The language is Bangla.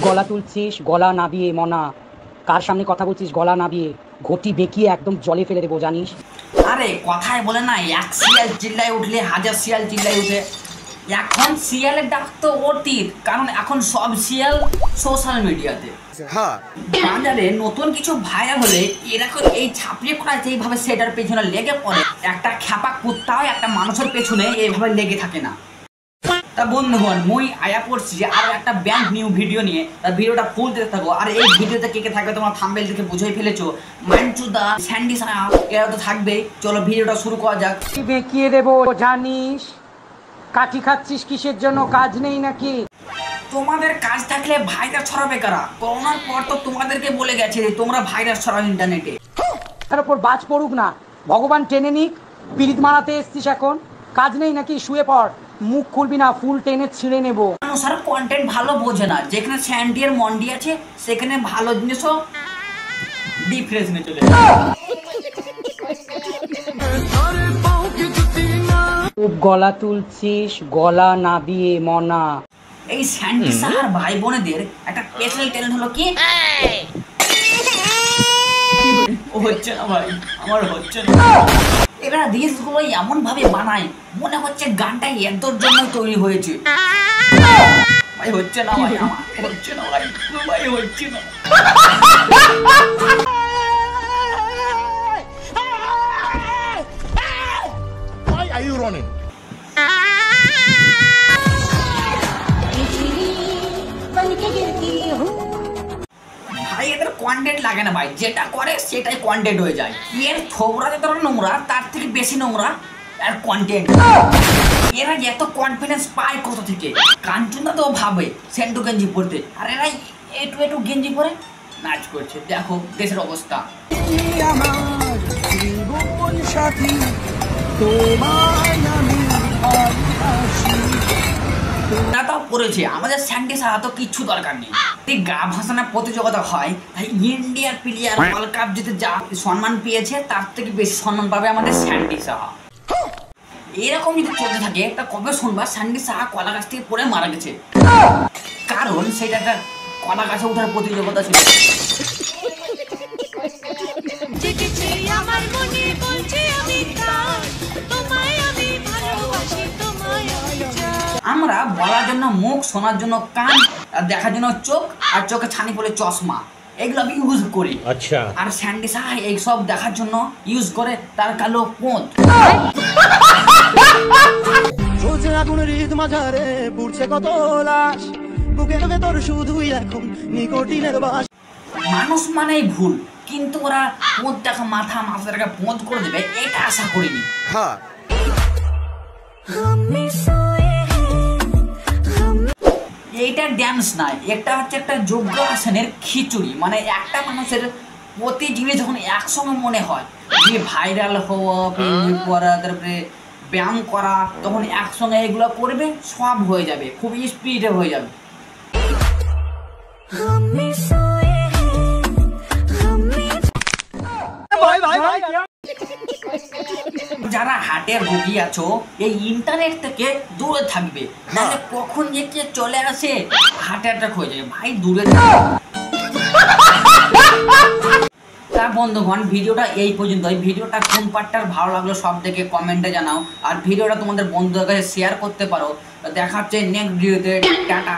গলা তুলছিস গলা নাবিয়ে মনা, কার সামনে কথা বলছিস গলা নাবিয়ে, ঘটি বেঁকিয়ে একদম জলে ফেলে দেবো জানিস। আরে কথায় বলে না, এক শিয়াল চিল্লায় উঠলে হাজার শিয়াল চিল্লায় উঠে। এখন শিয়ালের ডাক তো অতীত, কারণ এখন সব শিয়াল সোশ্যাল মিডিয়াতে। বাজারে নতুন কিছু ভাইরাল হলে এরকম এই ছাপিয়ে করা যেইভাবে সেটার পেছনে লেগে পড়ে, একটা খ্যাপা কুত্তাও একটা মানুষের পেছনে এইভাবে লেগে থাকে না। তা বন্ধুগণ, মুই আয়া পড়ছি যে আরো একটা ব্যান্ড নিউ ভিডিও নিয়ে, তার ভিডিওটা ফুল দেখতে থাকো। আর এই ভিডিওতে কে কে থাকবে তোমরা থাম্বনেল দেখে বুঝেই ফেলেছো, মাইন্টুদা, স্যান্ডি সায়া, এরা তো থাকবেই। চলো ভিডিওটা শুরু করা যাক। বেঁকিয়ে দেবো জানিস, কাঠি খাচ্ছিস কিসের জন্য, কাজ নেই নাকি? তোমাদের কাজ থাকলে ভাইরাস ছড়াবে কারা? করোনার পর তো তোমাদেরকে বলে গেছে যে তোমরা ভাইরাস ছড়াও ইন্টারনেটে। তার উপর বাজ পড়ুক না, ভগবান টেনে নিক। পিরিত মারাতে এসছিস এখন, কাজ নেই নাকি? শুয়ে পড়, মুখ খুলবি না, ফুল টেনে ছিঁড়ে নেবো। মানুষ আর কন্টেন্ট ভালো বোঝে না, যেখানে স্যান্ডি আর মন্ডি আছে সেখানে ভালো জিনিসও ডিফারেন্স নিয়ে চলে খুব গলা তুলছিস গলা নাবিয়ে মনা। এই স্যান্ডি সাহার ভাই বোনেদের একটা স্পেশাল ট্যালেন্ট হলো কি, হচ্ছে না ভাই, আমার হচ্ছে না। এবার রিলস গুলো এমন ভাবে বানায় মনে হচ্ছে গানটা এদের জন্য তৈরি হয়েছে। ভাই হচ্ছে না ভাই, আমার হচ্ছে না ভাই, ভাই হচ্ছে না। Why are you running? ভাই এদের কন্টেন্ট লাগে না ভাই, যেটা করে সেটাই কন্টেন্ট হয়ে যায়। এর থোবরা যত নোংরা তার থেকে বেশি নোংরা আর কন্টেন্ট। এরা এত কনফিডেন্স পায় কোথা থেকে? কাঞ্চনদা তো ভাবে সেন্টু গেঞ্জি পরতে, আর এরা একটু একটু গেঞ্জি পরে নাচ করছে। দেখো দেশের অবস্থা। তাও পড়েছে, আমাদের স্যান্ডি সাহা তো কিচ্ছু দরকার নেই। এই গা ভাসানোর প্রতিযোগিতা হয়, তাই ইন্ডিয়ার প্লেয়ার ওয়ার্ল্ড কাপ জিতে যা সম্মান পেয়েছে তার থেকে বেশি সম্মান পাবে আমাদের স্যান্ডি সাহা। এরকম যদি চলতে থাকে তা কবে শুনবা স্যান্ডি সাহা কলা গাছ থেকে পড়ে মারা গেছে? কারণ সেটা একটা কলা গাছে ওঠার প্রতিযোগিতা ছিল। আমরা বলার জন্য মুখ, শোনার জন্য কান, আর দেখার জন্য চোখ, আর চোখে ছানি পড়ে চশমা, এগুলো আমি ইউজ করি। আচ্ছা। আর স্যান্ডি সাহা এইসব দেখার জন্য ইউজ করে তার কালো পোঁত। চলছে আগুন হৃদ মাঝারে, পুড়ছে কত লাশ, বুকের ভেতর শুধুই এখন নিকোটিনের বাস। মানুষ মানেই ভুল, কিন্তু ওরা পোঁত দেখা মাথা মাথাটাকে পোঁত করে দেবে এটা আশা করিনি। হ্যাঁ, এইটা ড্যান্স নয়, এটা হচ্ছে একটা যোগ্য আসনের খিচুড়ি। মানে একটা মানুষের প্রতি জিনিস যখন একসঙ্গে মনে হয় যে ভাইরাল হওয়া, পড়া, তারপরে ব্যায়াম করা, তখন একসঙ্গে এগুলো করবে, সব হয়ে যাবে, খুব স্পিডে হয়ে যাবে। যারা হাটের রোগী আছো, এই ইন্টারনেট থেকে দূরে থাকবে, নাহলে কখন যে কে চলে আসে হার্ট অ্যাটাক হয়ে যায়। ভাই দূরে তা বন্ধুগণ, ভিডিওটা এই পর্যন্তই। ভিডিওটা কোন পার্টটার ভালো লাগলো সব থেকে কমেন্টে জানাও, আর ভিডিওটা তোমাদের বন্ধুদের কাছে শেয়ার করতে পারো। দেখা হচ্ছে নেক্সট ভিডিওতে। টাটা।